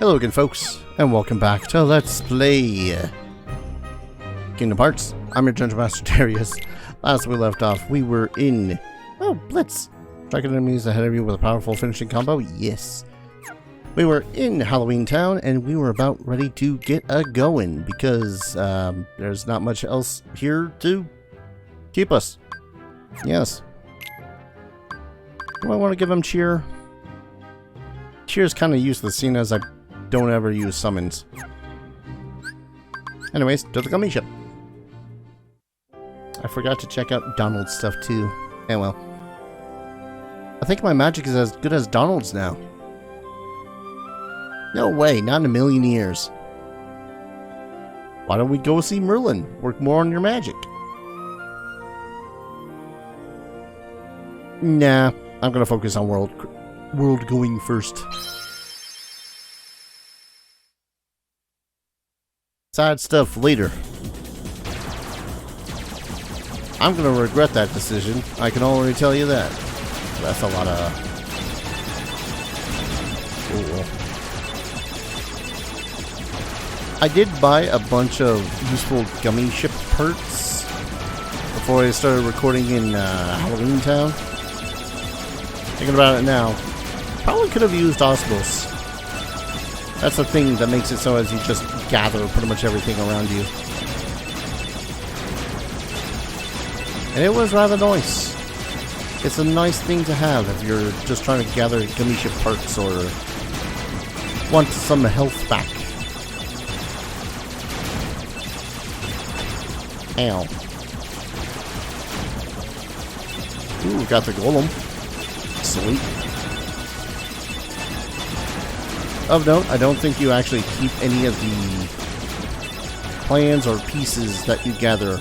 Hello again, folks, and welcome back to Let's Play Kingdom Hearts. I'm your Dungeon Master Darius. Last we left off, we were in... Oh, Blitz! Striking enemies ahead of you with a powerful finishing combo? Yes. We were in Halloween Town, and we were about ready to get a-going, because there's not much else here to keep us. Yes. Do I want to give him cheer? Cheer's kind of useless, seeing as I don't ever use summons. Anyways, to the gummy ship. I forgot to check out Donald's stuff too. Eh, well. I think my magic is as good as Donald's now. No way, not in a million years. Why don't we go see Merlin? Work more on your magic. Nah, I'm gonna focus on world going first. Side stuff later. I'm gonna regret that decision. I can already tell you that. That's a lot of... Ooh. I did buy a bunch of useful gummy ship parts before I started recording in Halloween Town. Thinking about it now, probably could have used Osmos. That's the thing that makes it so as you just gather pretty much everything around you. And it was rather nice. It's a nice thing to have if you're just trying to gather gummy ship parts or want some health back. Ow. Ooh, got the golem. Sweet. Of note, I don't think you actually keep any of the plans or pieces that you gather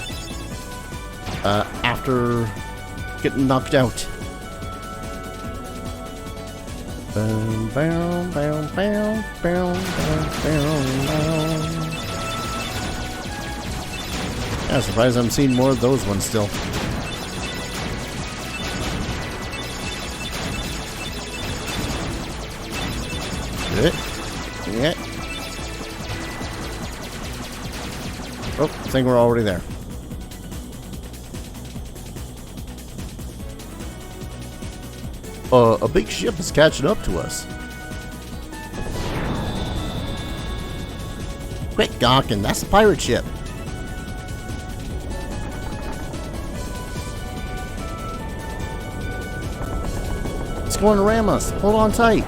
after getting knocked out. Boom, boom, boom, boom, boom, boom, boom. Yeah, surprised I'm seeing more of those ones still. Yeah. Oh, I think we're already there. A big ship is catching up to us. Quit gawking, that's a pirate ship. It's going to ram us. Hold on tight.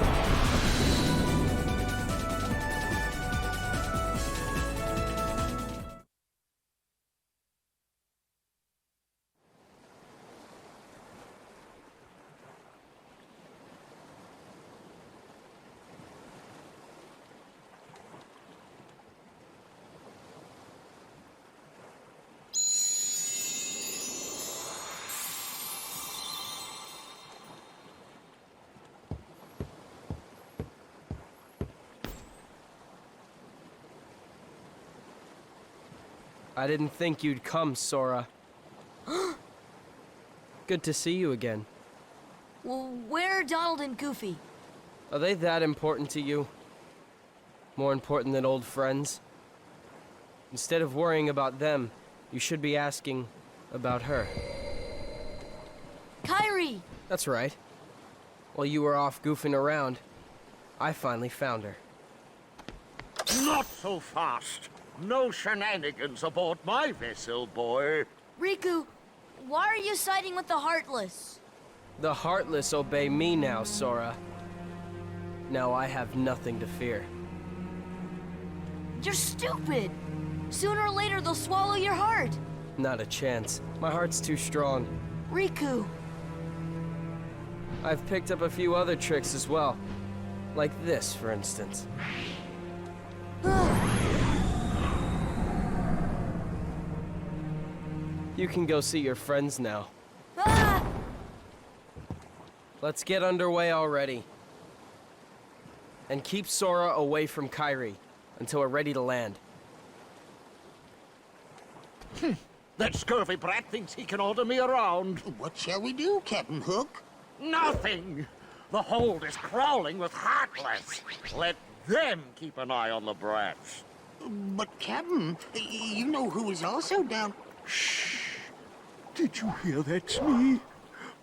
I didn't think you'd come, Sora. Good to see you again. Well, where are Donald and Goofy? Are they that important to you? More important than old friends? Instead of worrying about them, you should be asking about her. Kairi! That's right. While you were off goofing around, I finally found her. Not so fast! No shenanigans aboard my vessel, boy. Riku, why are you siding with the Heartless? The Heartless obey me now, Sora. Now I have nothing to fear. You're stupid! Sooner or later they'll swallow your heart! Not a chance. My heart's too strong. Riku! I've picked up a few other tricks as well. Like this, for instance. You can go see your friends now. Ah! Let's get underway already. And keep Sora away from Kairi until we're ready to land. That scurvy brat thinks he can order me around. What shall we do, Captain Hook? Nothing! The hold is crawling with Heartless. Let then keep an eye on the brats. But, Captain, you know who is also down... Did you hear that, Smee?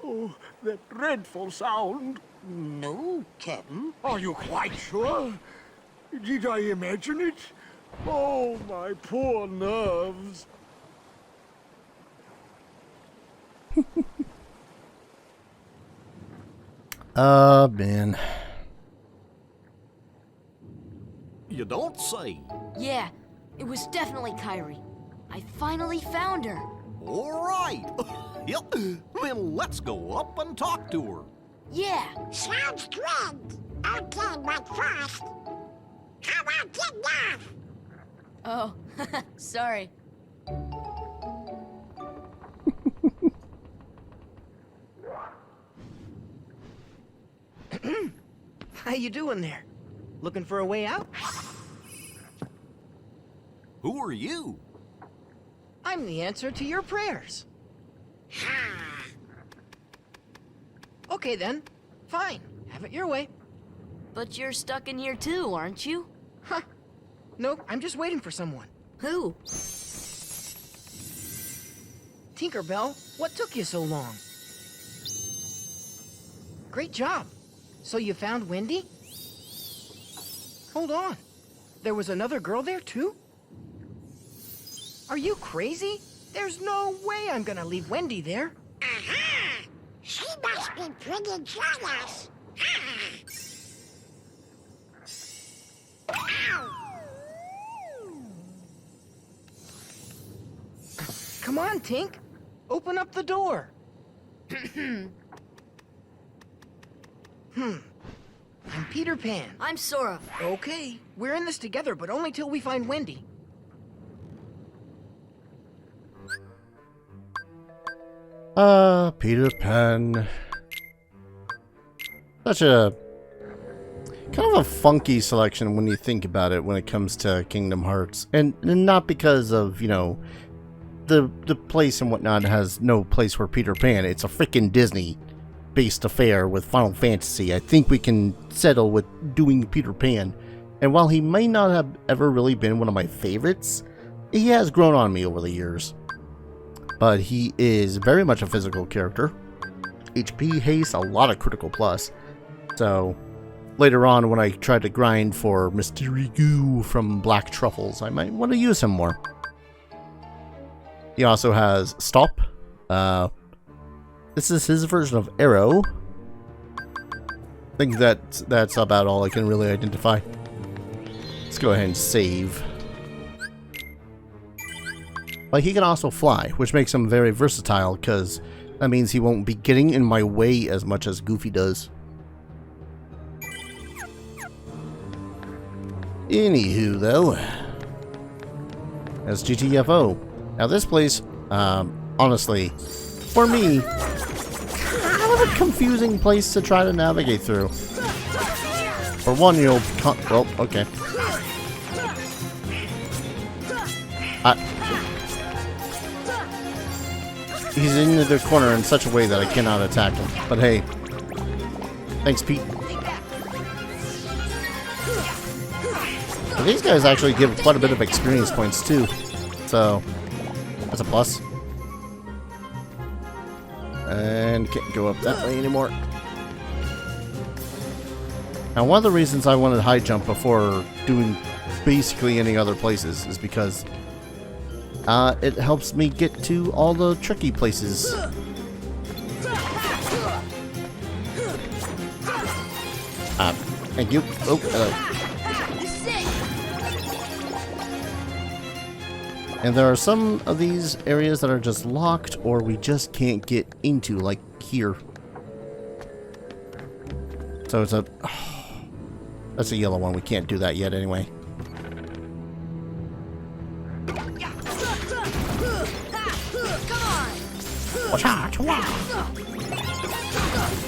Oh, that dreadful sound. No, Captain. Are you quite sure? Did I imagine it? Oh, my poor nerves. Man. You don't say. Yeah, it was definitely Kairi. I finally found her. All right. Yep. Then let's go up and talk to her. Yeah. Sounds good. Okay, but first, how about getting off? Oh, sorry. How you doing there? Looking for a way out? Who are you? I'm the answer to your prayers. Okay then. Fine. Have it your way. But you're stuck in here too, aren't you? Huh. Nope, I'm just waiting for someone. Who? Tinkerbell, what took you so long? Great job. So you found Wendy? Hold on. There was another girl there too? Are you crazy? There's no way I'm gonna leave Wendy there. Aha! She must be pretty jealous. Come on, Tink. Open up the door. I'm Peter Pan. I'm Sora. Okay, we're in this together, but only till we find Wendy. Peter Pan. Such a kind of a funky selection when you think about it when it comes to Kingdom Hearts. And not because of, you know, the place and whatnot has no place for Peter Pan. It's a freaking Disney-based affair with Final Fantasy. I think we can settle with doing Peter Pan. And while he may not have ever really been one of my favorites, he has grown on me over the years. But he is very much a physical character. HP, haste, a lot of critical plus. So, later on when I try to grind for Mr. Riku from Black Truffles, I might want to use him more. He also has Stop. This is his version of Arrow. I think that's about all I can really identify. Let's go ahead and save. But he can also fly, which makes him very versatile, because that means he won't be getting in my way as much as Goofy does. Anywho, though, as GTFO. Now this place, honestly, for me, kind of a confusing place to try to navigate through. For one, you'll... well, okay. He's in the corner in such a way that I cannot attack him. But hey, thanks, Pete. But these guys actually give quite a bit of experience points too, so that's a plus. And can't go up that way anymore. Now, one of the reasons I wanted high jump before doing basically any other places is because it helps me get to all the tricky places. Thank you. Oh, and there are some of these areas that are just locked or we just can't get into, like here. So it's a... that's a yellow one. We can't do that yet anyway.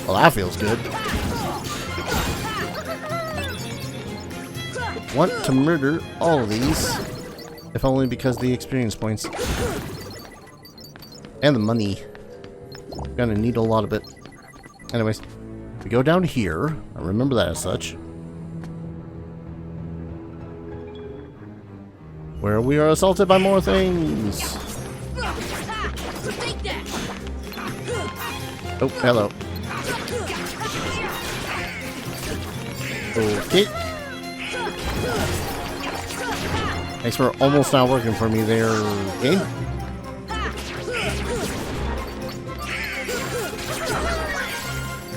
Well, that feels good. Want to murder all of these, if only because of the experience points. And the money. Gonna need a lot of it. Anyways, we go down here. I remember that as such. where we are assaulted by more things. Oh, hello. Okay. Thanks for almost not working for me there, game.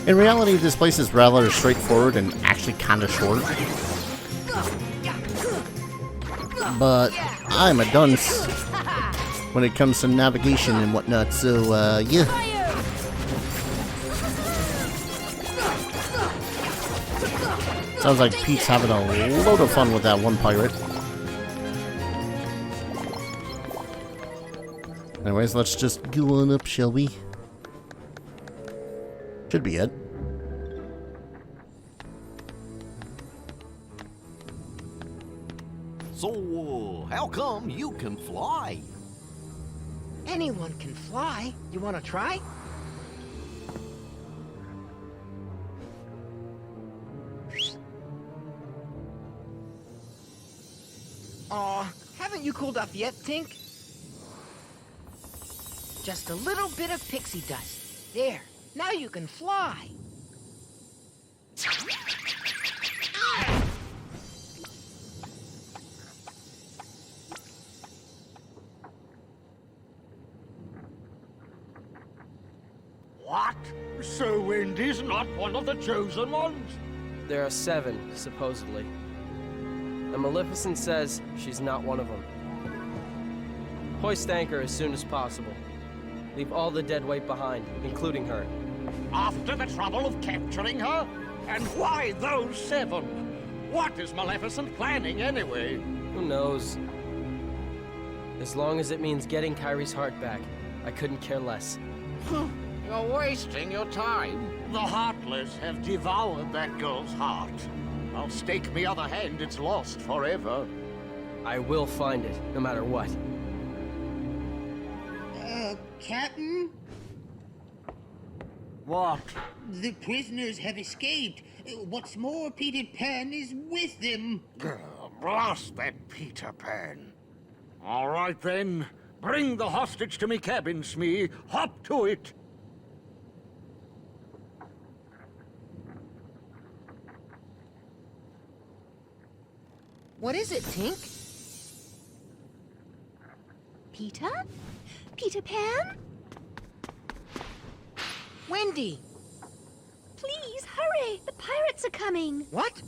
In reality, this place is rather straightforward and actually kind of short. But I'm a dunce when it comes to navigation and whatnot, so, yeah. Sounds like Pete's having a load of fun with that one pirate. Anyways, let's just go on up, shall we? Should be it. So, how come you can fly? Anyone can fly. You want to try? Aw, haven't you cooled off yet, Tink? Just a little bit of pixie dust. There, now you can fly. What? So Wendy's not one of the chosen ones? There are 7, supposedly. And Maleficent says she's not one of them. Hoist anchor as soon as possible. Leave all the dead weight behind, including her. After the trouble of capturing her? And why those 7? What is Maleficent planning anyway? Who knows? As long as it means getting Kairi's heart back, I couldn't care less. You're wasting your time. The Heartless have devoured that girl's heart. I'll stake me other hand it's lost forever. I will find it, no matter what. Captain? What? The prisoners have escaped. What's more, Peter Pan is with them. Blast that Peter Pan. All right then. Bring the hostage to me cabin, Smee. Hop to it. What is it, Tink? Peter? Peter Pan? Wendy! Please, hurry! The pirates are coming! What?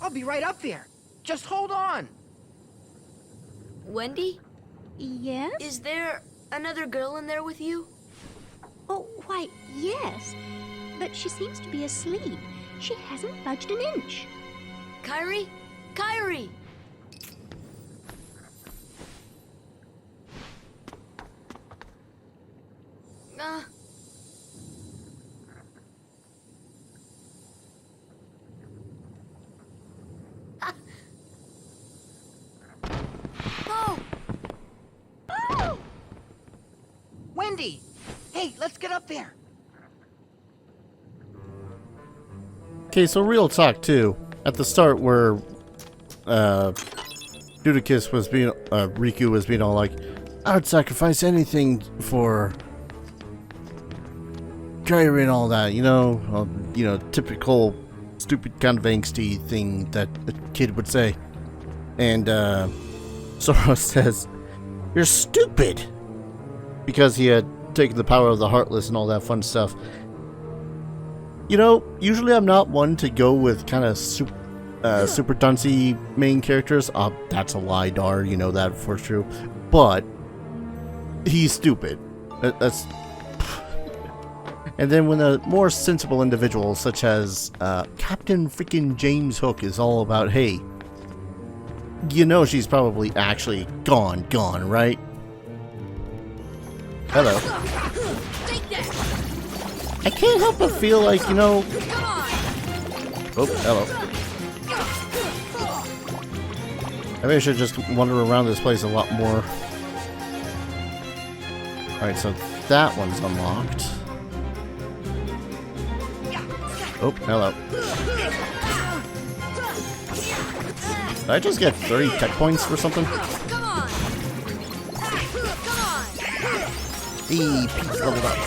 I'll be right up there. Just hold on. Wendy, Yes? is there another girl in there with you? Oh, why, yes. But she seems to be asleep. She hasn't budged an inch. Kairi? Kairi! Oh! Oh! Wendy! Hey, let's get up there. Okay, so real talk too. At the start where Dudicus was being Riku was being all like, I would sacrifice anything for Kairi and all that, you know, typical stupid kind of angsty thing that a kid would say. And Sora says, "You're stupid," because he had taken the power of the Heartless and all that fun stuff. You know, usually I'm not one to go with kind of super duncy main characters. That's a lie, Dar. You know that for true. But he's stupid. That's. And then when a more sensible individual, such as Captain freaking James Hook, is all about, hey, you know she's probably actually gone, right? Hello. I can't help but feel like, you know... Oh, hello. Maybe I should just wander around this place a lot more. Alright, so that one's unlocked. Oh, hello. Did I just get 30 tech points for something? Come on! Hey, Pete's leveled up.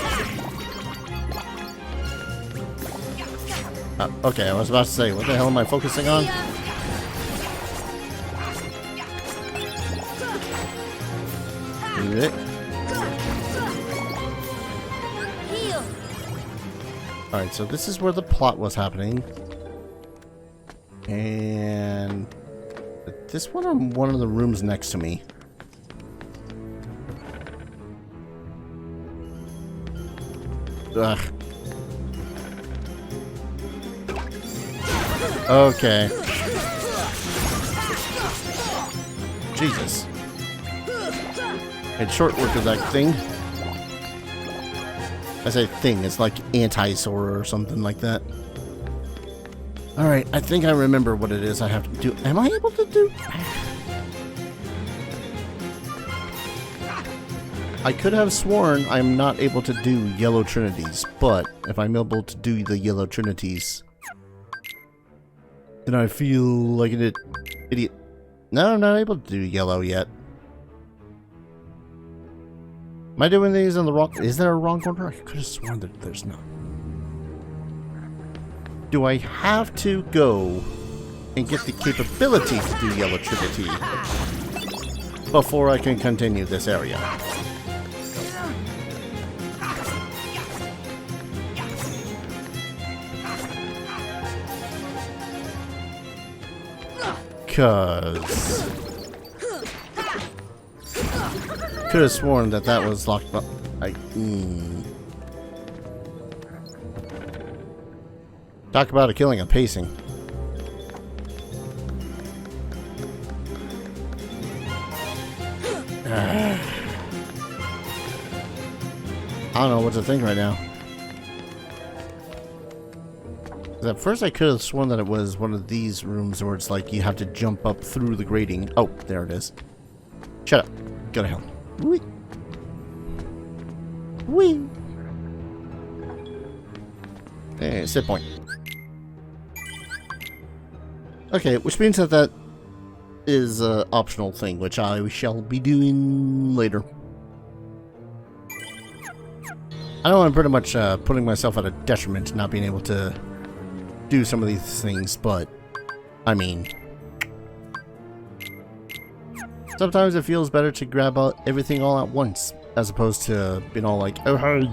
Okay, I was about to say, what the hell am I focusing on? Alright, so this is where the plot was happening. And this one or one of the rooms next to me? Ugh. Okay. Jesus. It's short work of that thing. I say thing, it's like anti-sora or something like that. Alright, I think I remember what it is I have to do. Am I able to do? I could have sworn I'm not able to do yellow trinities, but if I'm able to do the yellow trinities, then I feel like an idiot. No, I'm not able to do yellow yet. Am I doing these in the wrong... Is there a wrong order? I could have sworn that there's not. Do I have to go and get the capability to do yellow trinity before I can continue this area? Cause could have sworn that that was locked up. Talk about a killing of pacing. I don't know what to think right now. At first I could have sworn that it was one of these rooms where it's like you have to jump up through the grating. Oh, there it is. Shut up. Go to hell. Whee! Whee! Hey, sit point. Okay, which means that that is an optional thing, which I shall be doing later. I know I'm pretty much putting myself at a detriment to not being able to do some of these things, but I mean, sometimes it feels better to grab out everything all at once as opposed to being all like, oh hey,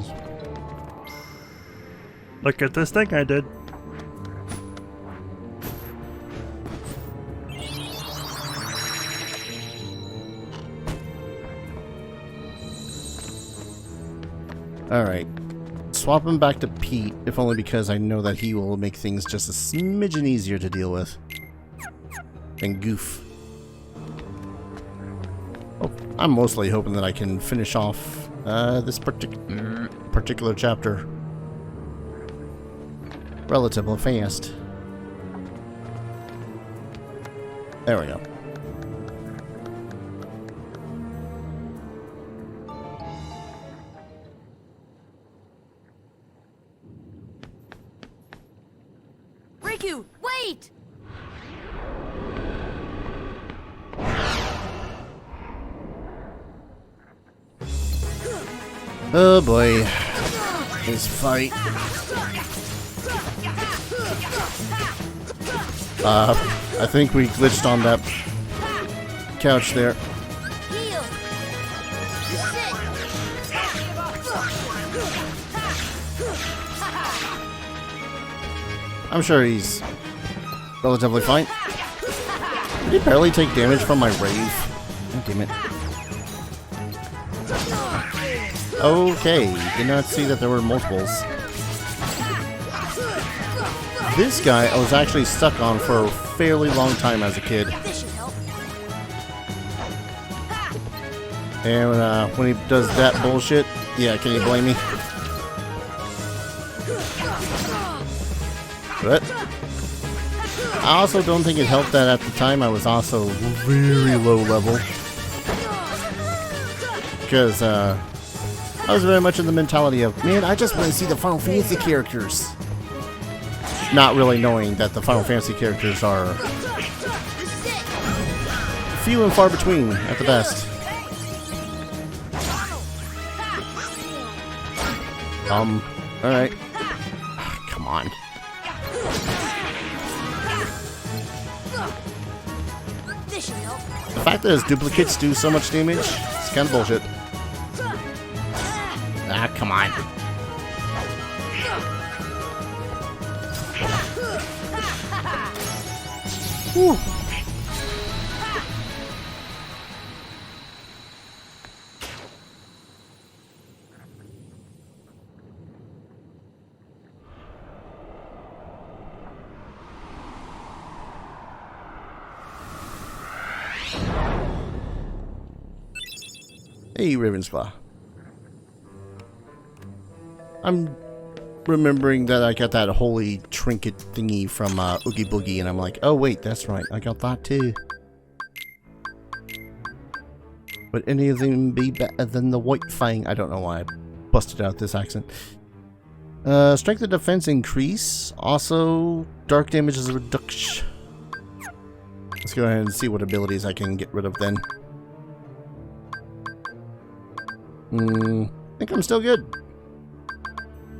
look at this thing I did. Alright. Swap him back to Pete, if only because I know that he will make things just a smidgen easier to deal with than Goof. Oh, I'm mostly hoping that I can finish off this particular chapter relatively fast. There we go. Riku, wait! Oh boy. This fight. I think we glitched on that couch there. Heal! I'm sure he's relatively fine. Did he barely take damage from my rave? Oh, damn it. Okay, did not see that there were multiples. This guy I was actually stuck on for a fairly long time as a kid. And when he does that bullshit, yeah, can you blame me? But I also don't think it helped that at the time I was also very low level. Because I was very much in the mentality of, man, I just want to see the Final Fantasy characters. Not really knowing that the Final Fantasy characters are few and far between at the best. Alright. Come on. This should help. The fact that his duplicates do so much damage is kind of bullshit. Ah, come on. Whew. Hey, Ravensclaw. I'm remembering that I got that holy trinket thingy from Oogie Boogie, and I'm like, oh wait, that's right, I got that too. Would any of them be better than the White Fang? I don't know why I busted out this accent. Strength and defense increase. Also, dark damage is a reduction. Let's go ahead and see what abilities I can get rid of then. I think I'm still good.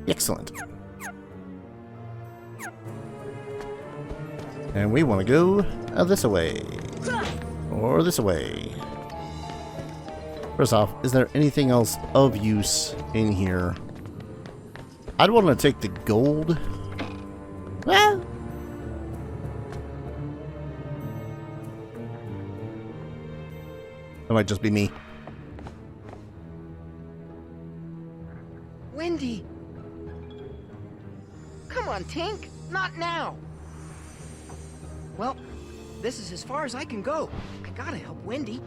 Excellent. And we want to go this way. Or this way. First off, is there anything else of use in here? I'd want to take the gold. Well, that might just be me. Wendy! Come on, Tink! Not now! Well, this is as far as I can go. I gotta help Wendy.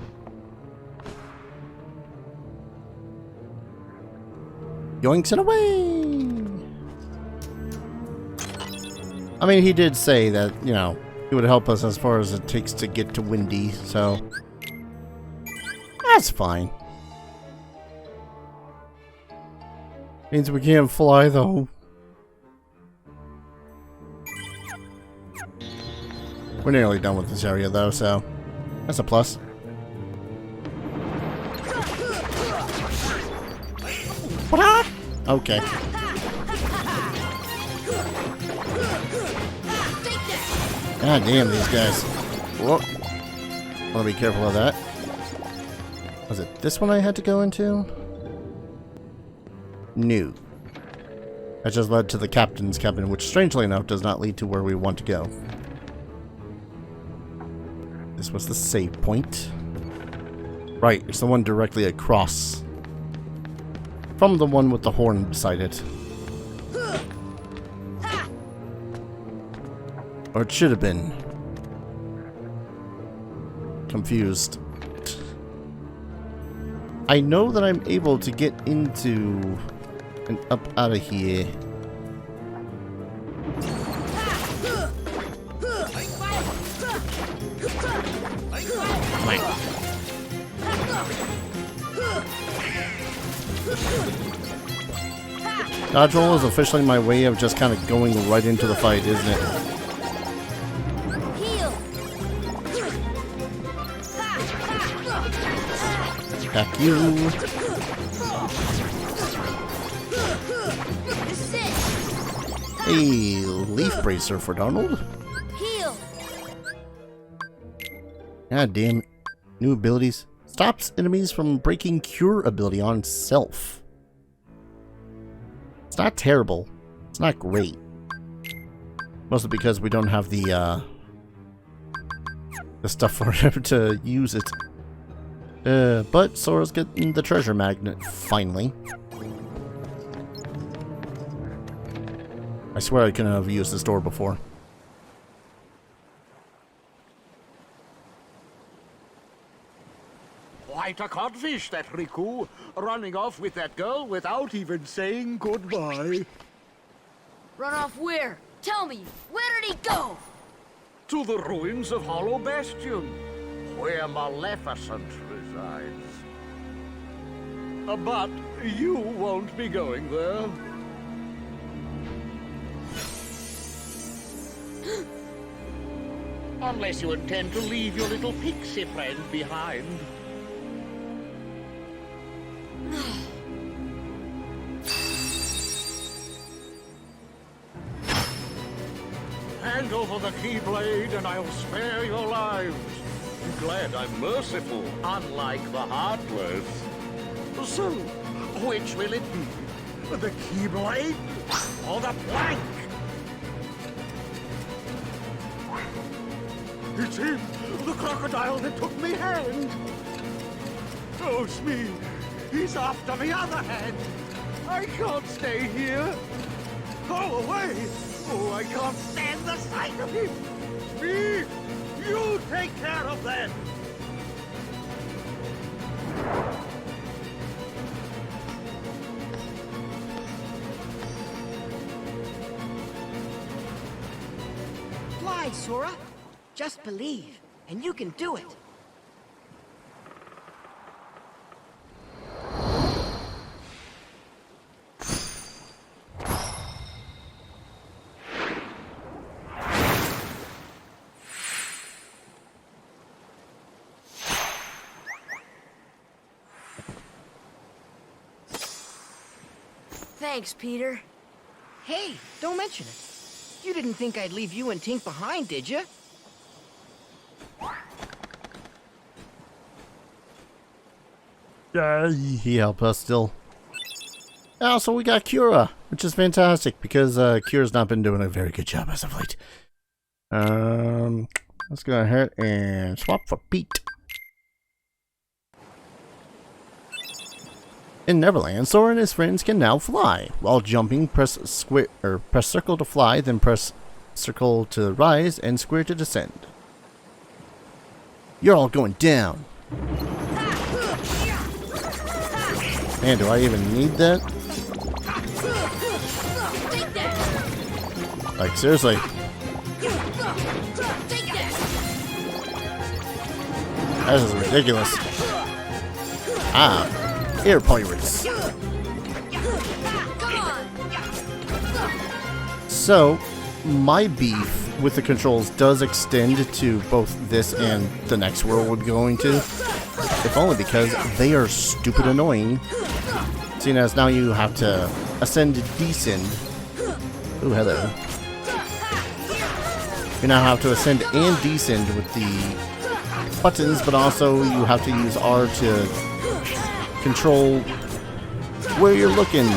Yoinks it away! I mean, he did say that, you know, he would help us as far as it takes to get to Windy, so that's fine. Means we can't fly, though. We're nearly done with this area, though, so that's a plus. What? Okay. God damn these guys. Whoa. Want to be careful of that. Was it this one I had to go into? No. That just led to the captain's cabin, which strangely enough does not lead to where we want to go. This was the save point. Right, it's the one directly across from the one with the horn beside it. Or it should have been. Confused. I know that I'm able to get into and up out of here. Come on. Dodge roll is officially my way of just kind of going right into the fight, isn't it? Attack you. A leaf bracer for Donald. Heal. God damn it. New abilities. Stops enemies from breaking cure ability on self. It's not terrible. It's not great. Mostly because we don't have the stuff for him to use it. But Sora's getting the treasure magnet, finally. I swear I couldn't have used this door before. Quite a codfish, that Riku, running off with that girl without even saying goodbye. Run off where? Tell me, where did he go? To the ruins of Hollow Bastion, where Maleficent resides. But you won't be going there. Unless you intend to leave your little pixie friend behind. Hand over the Keyblade and I'll spare your lives. Be glad I'm merciful, unlike the Heartless. So, which will it be? The Keyblade or the plank? It's him, the crocodile that took me hand. Oh, Smee, he's after the other hand. I can't stay here. Go away. Oh, I can't stand the sight of him. Smee, you take care of that. Fly, Sora. Just believe, and you can do it. Thanks, Peter. Hey, don't mention it. You didn't think I'd leave you and Tink behind, did you? Yeah. He helped us still. Also, we got Cura, which is fantastic because Cura's not been doing a very good job as of late. Let's go ahead and swap for Pete. In Neverland, Sora and his friends can now fly. While jumping, press square or press circle to fly, then press circle to rise and square to descend. You're all going down. Man, do I even need that? Like, seriously. This is ridiculous. Ah. Air pirates. So, my beef with the controls does extend to both this and the next world we'll be going to. If only because they are stupid annoying. Seeing as now you have to ascend and descend. Ooh, hello. You now have to ascend and descend with the buttons, but also you have to use R to control where you're looking.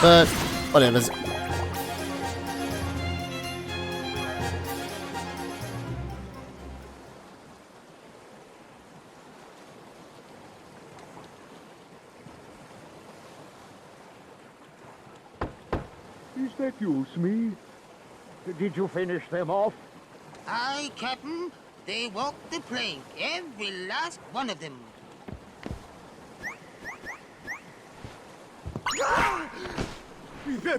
But whatever. Is that you, Smee? Did you finish them off? Aye, Captain. They walked the plank, every last one of them.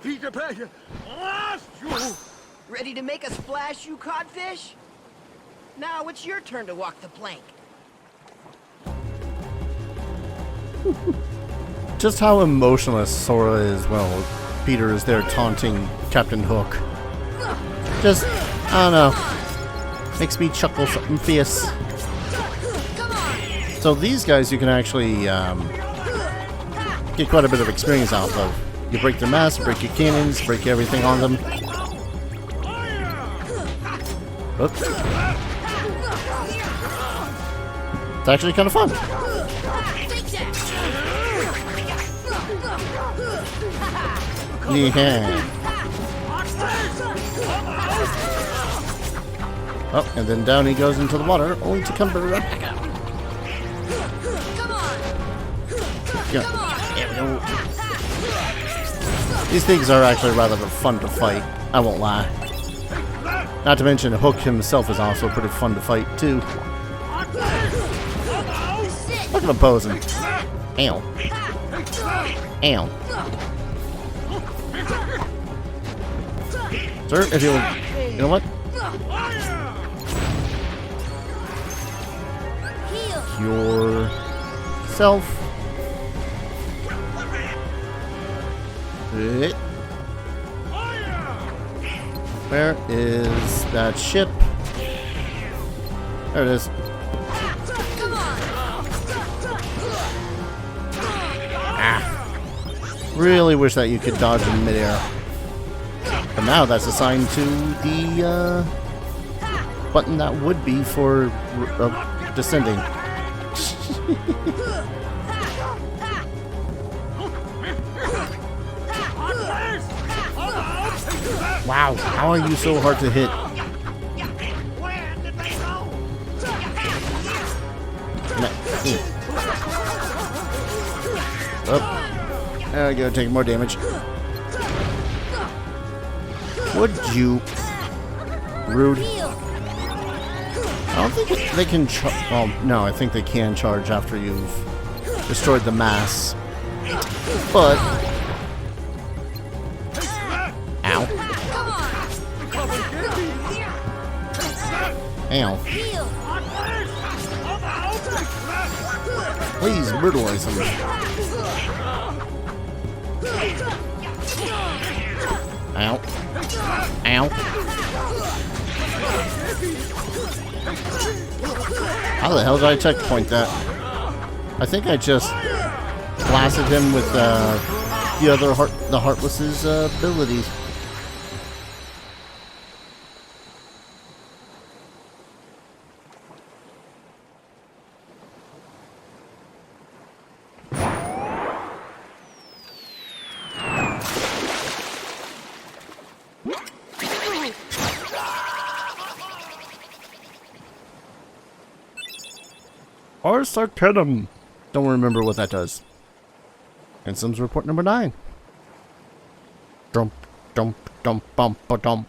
Peter Pan, lost you! Ready to make a splash, you codfish? Now it's your turn to walk the plank. Just how emotionless Sora is, well, Peter is there taunting Captain Hook. Just, I don't know. Makes me chuckle something fierce. So these guys you can actually get quite a bit of experience off of. You break their mask, break your cannons, break everything on them. Oops. It's actually kind of fun. Yeah. Oh, and then down he goes into the water, only to come right back up. Yeah. There we go. These things are actually rather fun to fight, I won't lie. Not to mention Hook himself is also pretty fun to fight too. Look at him posing. Ow. Ow. Sir, if you would, you know what? Yourself. Where is that ship? There it is. Ah. Really wish that you could dodge in midair. But now that's assigned to the button that would be for descending. Wow, how are you so hard to hit? Where did they go? Up. There we go, taking more damage. Would you? Rude. I don't think they can charge. Oh, no, I think they can charge after you've destroyed the mass. But. Ow. Ow. Please brutalize him. Ow. Ow. How the hell did I checkpoint that? I think I just blasted him with the Heartless's ability. Ars Arcanum. Don't remember what that does. And Sims report number 9. Dump, dump, dump, bump, ba dump.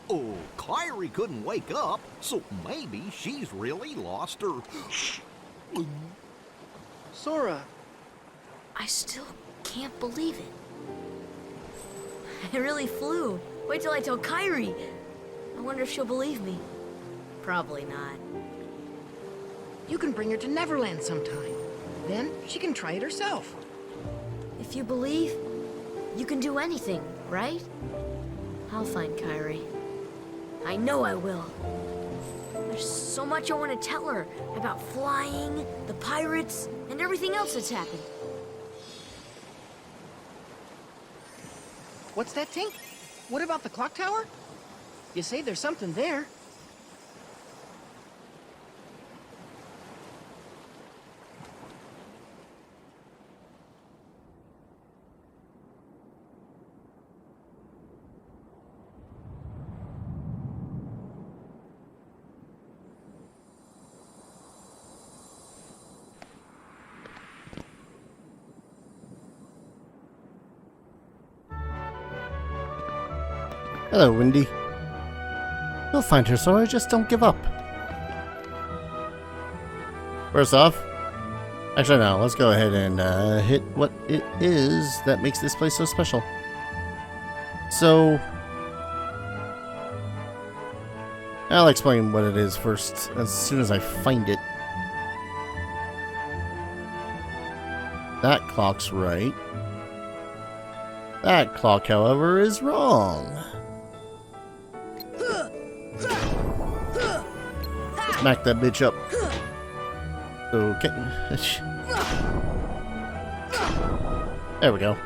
Oh, Kairi couldn't wake up, so maybe she's really lost her. Sora, I still can't believe it. I really flew. Wait till I tell Kairi. I wonder if she'll believe me. Probably not. you can bring her to Neverland sometime. Then she can try it herself. If you believe, you can do anything, right? I'll find Kairi. I know I will. There's so much I want to tell her about flying, the pirates, and everything else that's happened. What's that, Tink? What about the clock tower? You say there's something there. Hello, Windy. You'll find her, Sora. Just don't give up. First off, actually no, let's go ahead and hit what it is that makes this place so special. So, I'll explain what it is first as soon as I find it. That clock's right. That clock, however, is wrong. Smack that bitch up. Okay. There we go.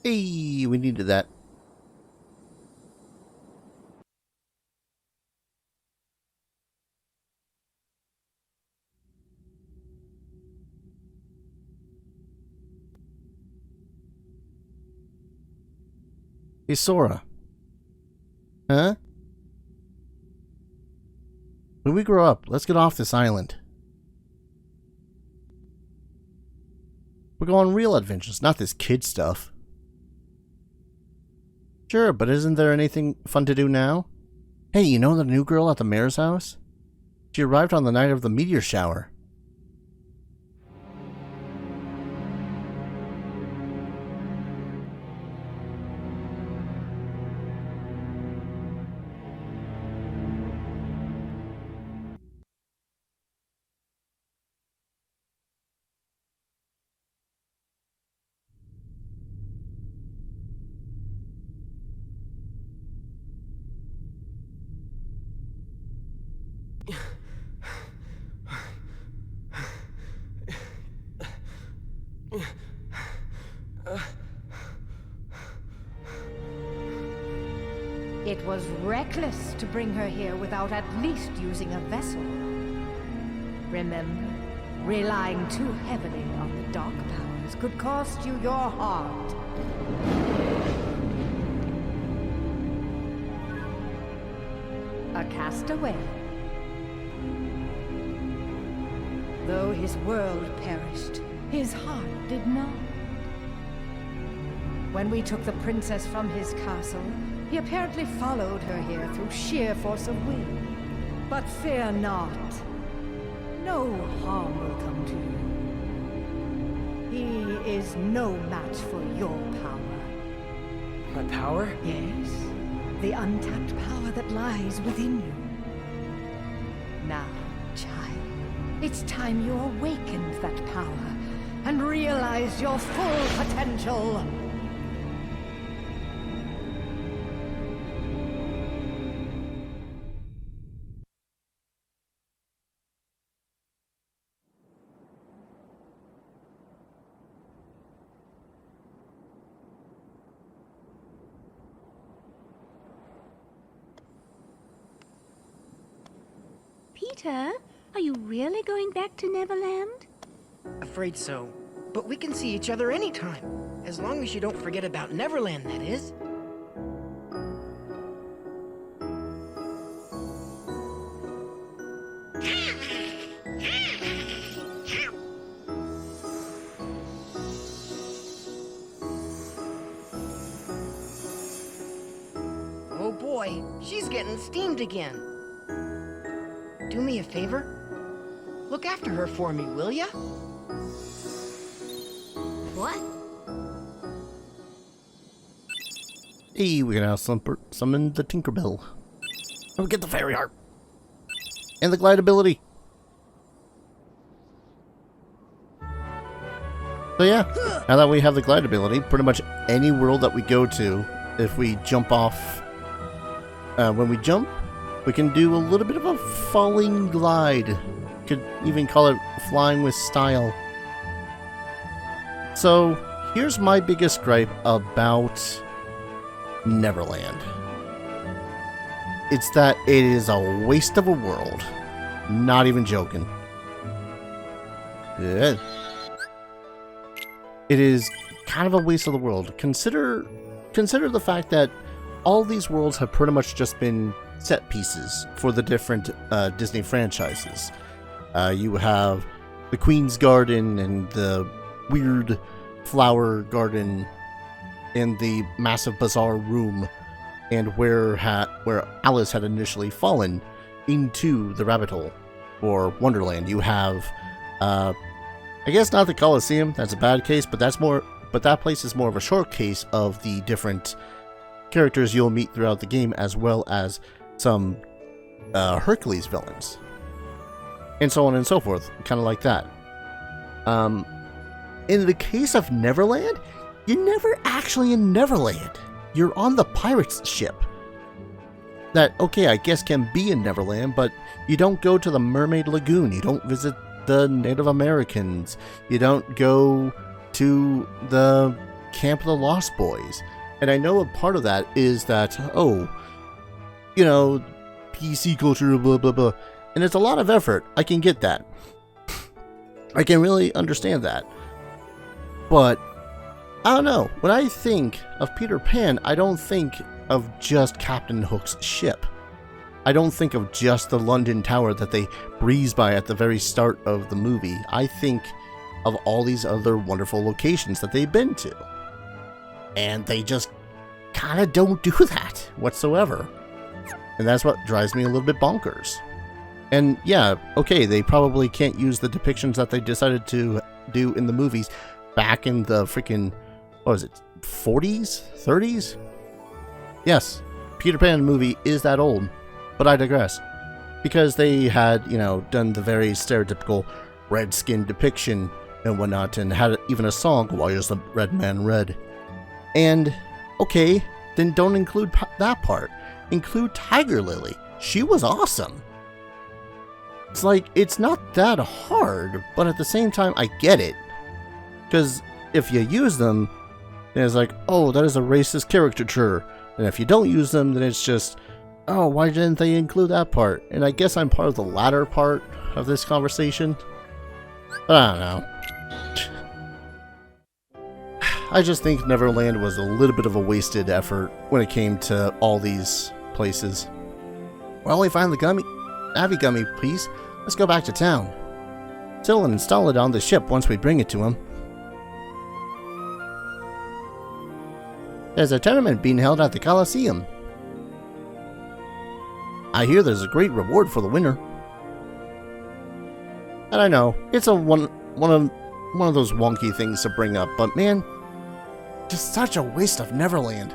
Hey, we needed that. Hey, Sora. Huh? When we grow up, let's get off this island. We're going on real adventures, not this kid stuff. Sure, but isn't there anything fun to do now? Hey, you know the new girl at the mayor's house? She arrived on the night of the meteor shower. It was reckless to bring her here without at least using a vessel. Remember, relying too heavily on the dark powers could cost you your heart. A castaway. Though his world perished, his heart did not. When we took the princess from his castle, he apparently followed her here through sheer force of will. But fear not. No harm will come to you. He is no match for your power. My power? Yes, the untapped power that lies within you. Now, child, it's time you awakened that power and realized your full potential. Peter, are you really going back to Neverland? Afraid so. But we can see each other anytime. As long as you don't forget about Neverland, that is. Oh boy, she's getting steamed again. Do me a favor? Look after her for me, will ya? What? Hey, we can now summon the Tinkerbell. And we get the fairy heart. And the glide ability. So yeah, now that we have the glide ability, pretty much any world that we go to, if we jump off, when we jump, we can do a little bit of a falling glide. Could even call it flying with style. So, here's my biggest gripe about Neverland. It's that it is a waste of a world. Not even joking. Yeah. It is kind of a waste of the world. Consider the fact that all these worlds have pretty much just been set pieces for the different Disney franchises. You have the Queen's Garden and the weird flower garden and the massive bazaar room, and where Alice had initially fallen into the rabbit hole or Wonderland. You have I guess not the Colosseum, that's a bad case, but that place is more of a short case of the different characters you'll meet throughout the game, as well as some Hercules villains, and so on and so forth, kind of like that. In the case of Neverland, you're never actually in Neverland. You're on the pirate's ship. That, okay, I guess can be in Neverland, but you don't go to the Mermaid Lagoon. You don't visit the Native Americans. You don't go to the Camp of the Lost Boys. And I know a part of that is that, oh, you know, PC culture, blah, blah, blah. And it's a lot of effort. I can get that. I can really understand that. But, I don't know. When I think of Peter Pan, I don't think of just Captain Hook's ship. I don't think of just the London Tower that they breeze by at the very start of the movie. I think of all these other wonderful locations that they've been to. And they just kind of don't do that whatsoever. And that's what drives me a little bit bonkers. And yeah, okay, they probably can't use the depictions that they decided to do in the movies back in the freaking, what was it, 40s? 30s? Yes, Peter Pan movie is that old, but I digress. Because they had, you know, done the very stereotypical red skin depiction and whatnot, and had even a song, "Why is the Red Man Red?" And, okay, then don't include that part. Include Tiger Lily. She was awesome. It's like, it's not that hard, but at the same time, I get it. Because if you use them, then it's like, oh, that is a racist caricature. And if you don't use them, then it's just, oh, why didn't they include that part? And I guess I'm part of the latter part of this conversation. But I don't know. I just think Neverland was a little bit of a wasted effort when it came to all these places. Well, we find the gummy, Navi gummy piece. Let's go back to town. Till and install it on the ship once we bring it to him. There's a tournament being held at the Coliseum. I hear there's a great reward for the winner. And I know, it's one of those wonky things to bring up, but man, just such a waste of Neverland.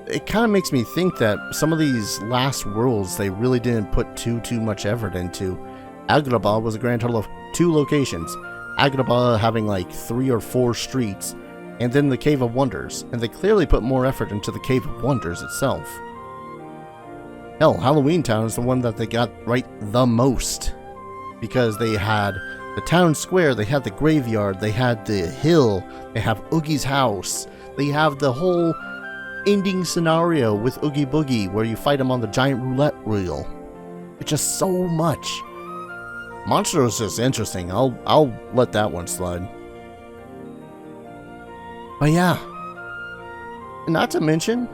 It kind of makes me think that some of these last worlds they really didn't put too much effort into. Agrabah was a grand total of 2 locations. Agrabah having like 3 or 4 streets, and then the Cave of Wonders, and they clearly put more effort into the Cave of Wonders itself. Hell, Halloween Town is the one that they got right the most, because they had the town square, they had the graveyard, they had the hill, they have Oogie's house, they have the whole ending scenario with Oogie Boogie where you fight him on the giant roulette wheel. It's just so much. Monster is just interesting. I'll let that one slide. But yeah, not to mention,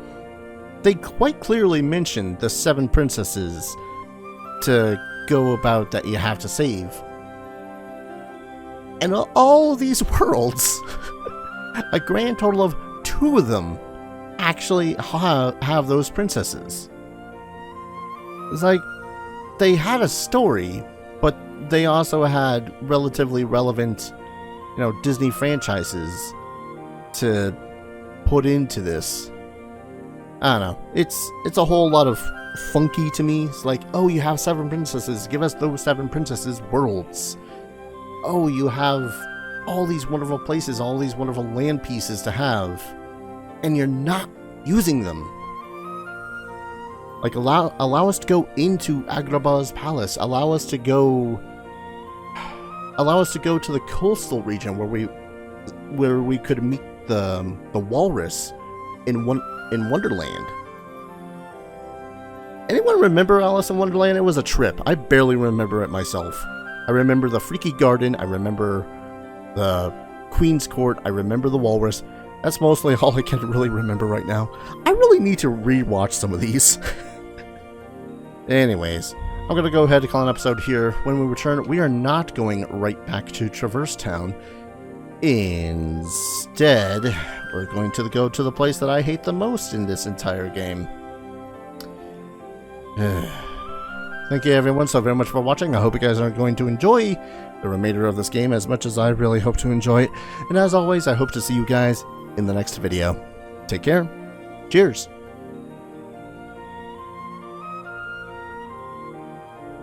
they quite clearly mentioned the 7 princesses to go about that you have to save. And all these worlds, a grand total of 2 of them actually have those princesses. It's like, they had a story, but they also had relatively relevant, you know, Disney franchises to put into this. I don't know. It's a whole lot of funky to me. It's like, oh, you have 7 princesses. Give us those 7 princesses worlds. Oh, you have all these wonderful places, all these wonderful land pieces to have, and you're not using them. Like, allow us to go into Agrabah's palace. Allow us to go to the coastal region where we could meet the walrus in Wonderland. Anyone remember Alice in Wonderland? It was a trip. I barely remember it myself. I remember the Freaky Garden. I remember the Queen's Court. I remember the walrus. That's mostly all I can really remember right now. I really need to rewatch some of these. Anyways, I'm going to go ahead and call an episode here. When we return, we are not going right back to Traverse Town. Instead, we're going to go to the place that I hate the most in this entire game. Thank you everyone so very much for watching. I hope you guys are going to enjoy the remainder of this game as much as I really hope to enjoy it. And as always, I hope to see you guys in the next video. Take care. Cheers.